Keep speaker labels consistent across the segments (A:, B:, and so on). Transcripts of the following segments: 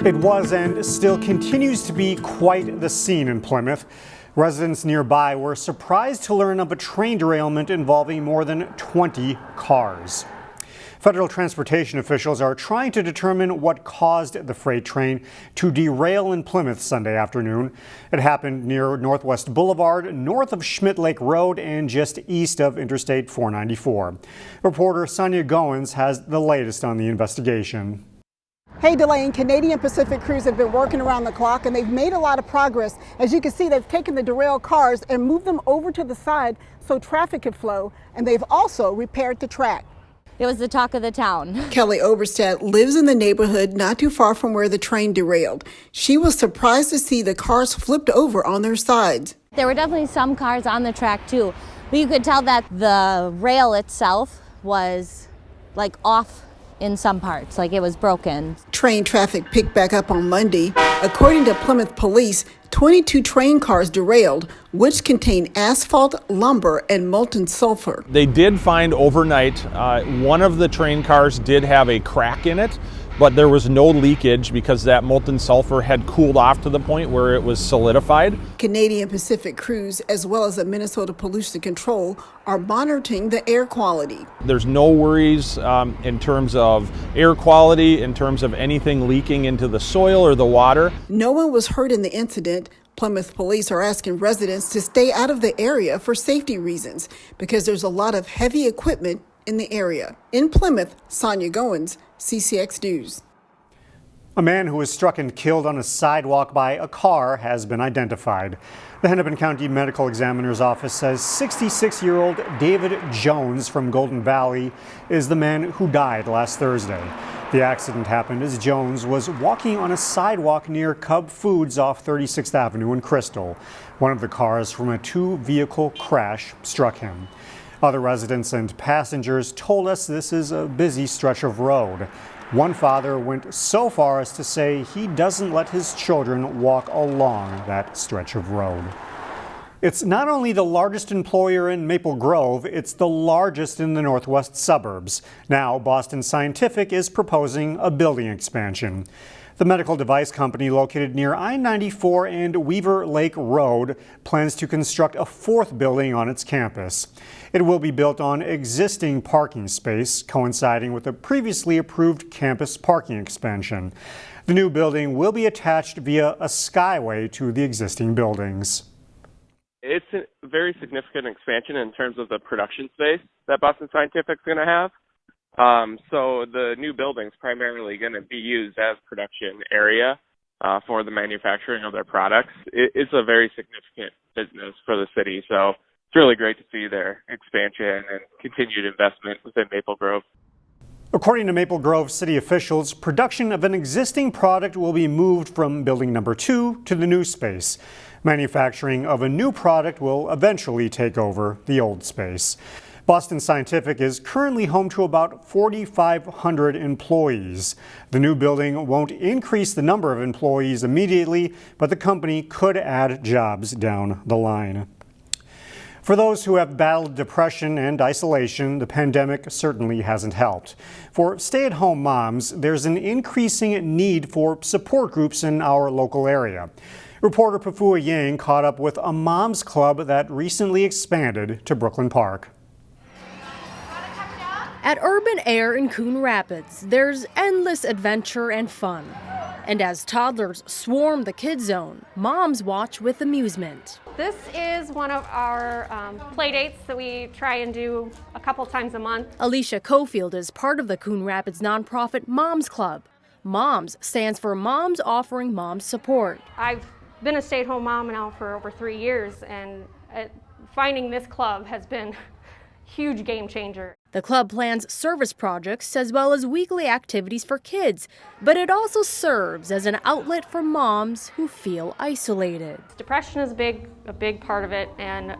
A: It was and still continues to be quite the scene in Plymouth. Residents nearby were surprised to learn of a train derailment involving more than 20 cars. Federal transportation officials are trying to determine what caused the freight train to derail in Plymouth Sunday afternoon. It happened near Northwest Boulevard, north of Schmidt Lake Road and just east of Interstate 494. Reporter Sonia Goins has the latest on the investigation.
B: Hey Delane, Canadian Pacific crews have been working around the clock and they've made a lot of progress. As you can see, they've taken the derailed cars and moved them over to the side so traffic could flow, and they've also repaired the track.
C: It was the talk of the town.
B: Kelly Oberstadt lives in the neighborhood not too far from where the train derailed. She was surprised to see the cars flipped over on their sides.
C: There were definitely some cars on the track too, but you could tell that the rail itself was like off in some parts, like it was broken.
B: Train traffic picked back up on Monday. According to Plymouth police, 22 train cars derailed, which contain asphalt, lumber, and molten sulfur.
D: They did find overnight, one of the train cars did have a crack in it, but there was no leakage because that molten sulfur had cooled off to the point where it was solidified.
B: Canadian Pacific crews, as well as the Minnesota Pollution Control, are monitoring the air quality.
D: There's no worries in terms of air quality, in terms of anything leaking into the soil or the water.
B: No one was hurt in the incident. Plymouth police are asking residents to stay out of the area for safety reasons because there's a lot of heavy equipment in the area. In Plymouth, Sonia Goins, CCX News.
A: A man who was struck and killed on a sidewalk by a car has been identified. The Hennepin County Medical Examiner's Office says 66-year-old David Jones from Golden Valley is the man who died last Thursday. The accident happened as Jones was walking on a sidewalk near Cub Foods off 36th Avenue in Crystal. One of the cars from a two-vehicle crash struck him. Other residents and passengers told us this is a busy stretch of road. One father went so far as to say he doesn't let his children walk along that stretch of road. It's not only the largest employer in Maple Grove, it's the largest in the northwest suburbs. Now, Boston Scientific is proposing a building expansion. The medical device company located near I-94 and Weaver Lake Road plans to construct a fourth building on its campus. It will be built on existing parking space, coinciding with a previously approved campus parking expansion. The new building will be attached via a skyway to the existing buildings.
E: It's a very significant expansion in terms of the production space that Boston Scientific's going to have. So the new building's primarily going to be used as production area for the manufacturing of their products. It's a very significant business for the city, so it's really great to see their expansion and continued investment within Maple Grove.
A: According to Maple Grove city officials, production of an existing product will be moved from building number 2 to the new space. Manufacturing of a new product will eventually take over the old space. Boston Scientific is currently home to about 4,500 employees. The new building won't increase the number of employees immediately, but the company could add jobs down the line. For those who have battled depression and isolation, the pandemic certainly hasn't helped. For stay-at-home moms, there's an increasing need for support groups in our local area. Reporter Pafua Yang caught up with a mom's club that recently expanded to Brooklyn Park.
F: At Urban Air in Coon Rapids, there's endless adventure and fun. And as toddlers swarm the kids zone, moms watch with amusement.
G: This is one of our play dates that we try and do a couple times a month.
F: Alicia Cofield is part of the Coon Rapids nonprofit Moms Club. MOMS stands for Moms Offering Moms Support.
G: I've been a stay-at-home mom now for over 3 years, and finding this club has been a huge game changer.
F: The club plans service projects as well as weekly activities for kids, but it also serves as an outlet for moms who feel isolated.
G: Depression is a big part of it, and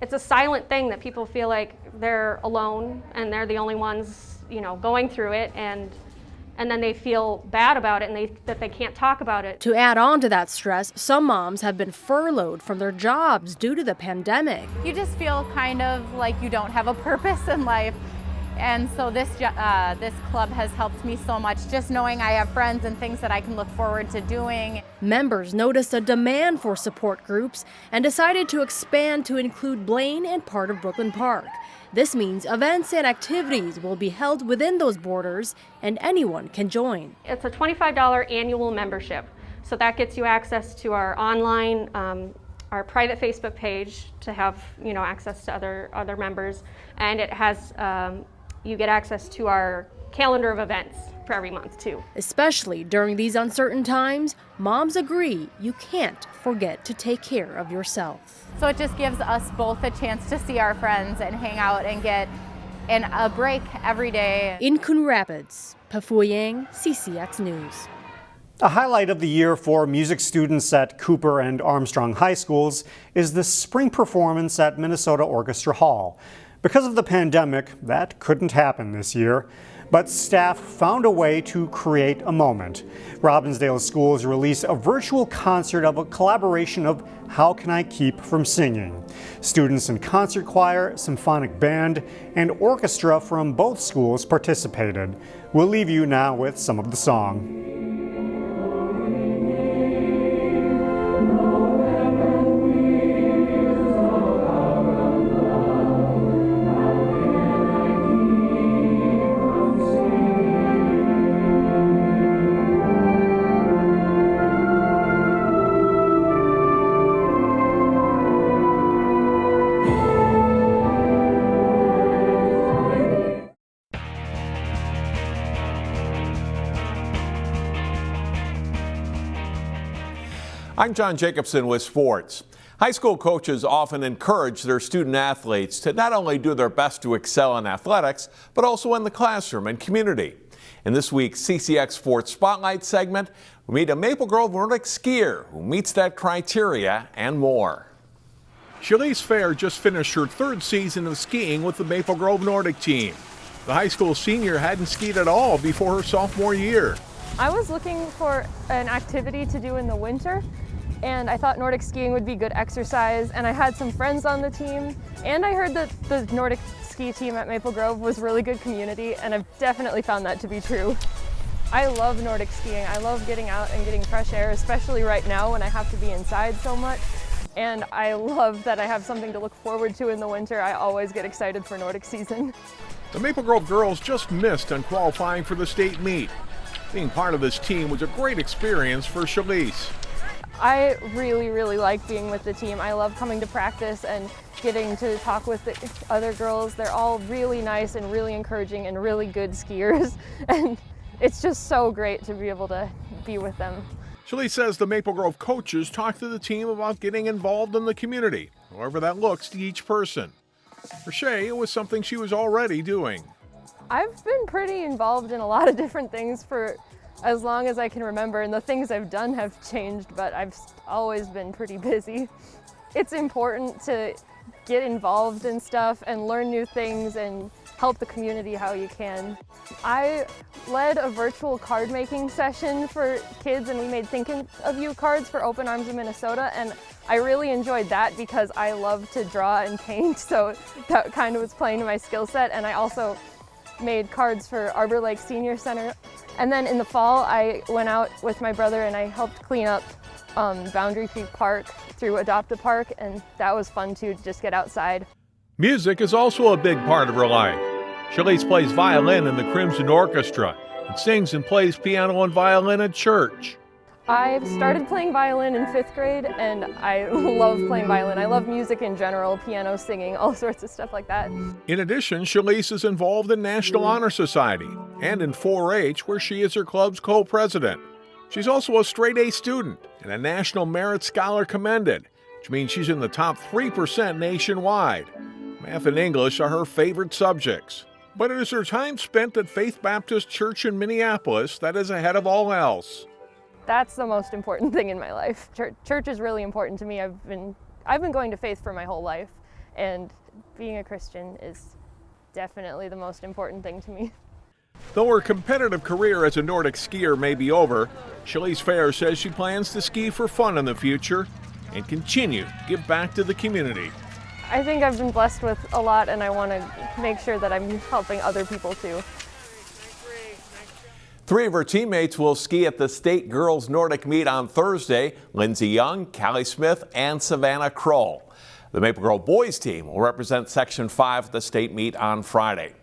G: it's a silent thing that people feel like they're alone and they're the only ones, going through it, and then they feel bad about it and that they can't talk about it.
F: To add on to that stress, some moms have been furloughed from their jobs due to the pandemic.
H: You just feel kind of like you don't have a purpose in life.
C: And so this club has helped me so much, just knowing I have friends and things that I can look forward to doing.
F: Members noticed a demand for support groups and decided to expand to include Blaine and part of Brooklyn Park. This means events and activities will be held within those borders and anyone can join.
G: It's a $25 annual membership. So that gets you access to our online, our private Facebook page to have access to other members, and it has you get access to our calendar of events for every month too.
F: Especially during these uncertain times, moms agree you can't forget to take care of yourself.
C: So it just gives us both a chance to see our friends and hang out and get a break every day.
F: In Coon Rapids, Pafuyang, CCX News.
A: A highlight of the year for music students at Cooper and Armstrong High Schools is the spring performance at Minnesota Orchestra Hall. Because of the pandemic, that couldn't happen this year, but staff found a way to create a moment. Robbinsdale schools released a virtual concert of a collaboration of How Can I Keep From Singing? Students in concert choir, symphonic band, and orchestra from both schools participated. We'll leave you now with some of the song.
H: I'm John Jacobson with sports. High school coaches often encourage their student athletes to not only do their best to excel in athletics, but also in the classroom and community. In this week's CCX Sports Spotlight segment, we meet a Maple Grove Nordic skier who meets that criteria and more.
D: Shaelyse Fehr just finished her third season of skiing with the Maple Grove Nordic team. The high school senior hadn't skied at all before her sophomore year.
I: I was looking for an activity to do in the winter, and I thought Nordic skiing would be good exercise, and I had some friends on the team, and I heard that the Nordic ski team at Maple Grove was really good community, and I've definitely found that to be true. I love Nordic skiing. I love getting out and getting fresh air, especially right now when I have to be inside so much. And I love that I have something to look forward to in the winter. I always get excited for Nordic season.
D: The Maple Grove girls just missed on qualifying for the state meet. Being part of this team was a great experience for Shaelyse.
I: I really like being with the team. I love coming to practice and getting to talk with the other girls. They're all really nice and really encouraging and really good skiers. And it's just so great to be able to be with them.
D: Shaelyse says the Maple Grove coaches talk to the team about getting involved in the community, however that looks to each person. For Shay, it was something she was already doing.
I: I've been pretty involved in a lot of different things for as long as I can remember, and the things I've done have changed, but I've always been pretty busy. It's important to get involved in stuff and learn new things and help the community how you can. I led a virtual card making session for kids, and we made Thinking of You cards for Open Arms of Minnesota, and I really enjoyed that because I love to draw and paint, so that kind of was playing to my skill set. And I also made cards for Arbor Lake Senior Center. And then in the fall, I went out with my brother and I helped clean up Boundary Creek Park through Adopt a Park, and that was fun too, to just get outside.
D: Music is also a big part of her life. Shaelyse plays violin in the Crimson Orchestra and sings and plays piano and violin at church.
I: I started playing violin in 5th grade, and I love playing violin. I love music in general, piano, singing, all sorts of stuff like that.
D: In addition, Shaelyse is involved in National Honor Society and in 4-H, where she is her club's co-president. She's also a straight-A student and a National Merit Scholar commended, which means she's in the top 3% nationwide. Math and English are her favorite subjects. But it is her time spent at Faith Baptist Church in Minneapolis that is ahead of all else.
I: That's the most important thing in my life. Church is really important to me. I've been going to Faith for my whole life, and being a Christian is definitely the most important thing to me.
D: Though her competitive career as a Nordic skier may be over, Shaelyse Fehr says she plans to ski for fun in the future and continue to give back to the community.
I: I think I've been blessed with a lot, and I want to make sure that I'm helping other people too.
H: 3 of her teammates will ski at the state girls Nordic meet on Thursday. Lindsey Young, Callie Smith, and Savannah Kroll. The Maple Grove boys team will represent Section 5 at the state meet on Friday.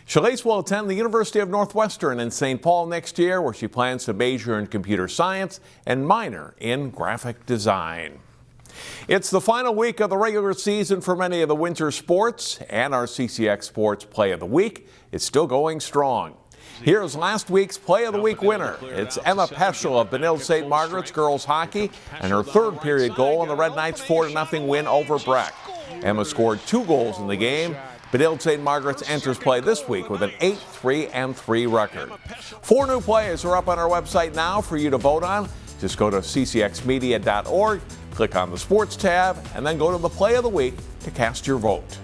H: Shaelyse will attend the University of Northwestern in St. Paul next year, where she plans to major in computer science and minor in graphic design. It's the final week of the regular season for many of the winter sports, and our CCX Sports Play of the Week is still going strong. Here's last week's Play of the Week winner. It's Emma Peschel of Benilde-St. Margaret's girls hockey and her third period goal in the Red Knights' 4-0 win over Breck. Emma scored 2 goals in the game. Benilde-St. Margaret's enters play this week with an 8-3-3 record. 4 new plays are up on our website now for you to vote on. Just go to ccxmedia.org, click on the Sports tab, and then go to the Play of the Week to cast your vote.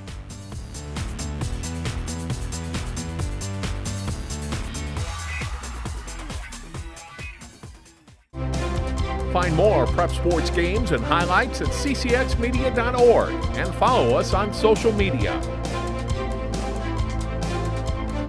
D: Find more prep sports games and highlights at ccxmedia.org and follow us on social media.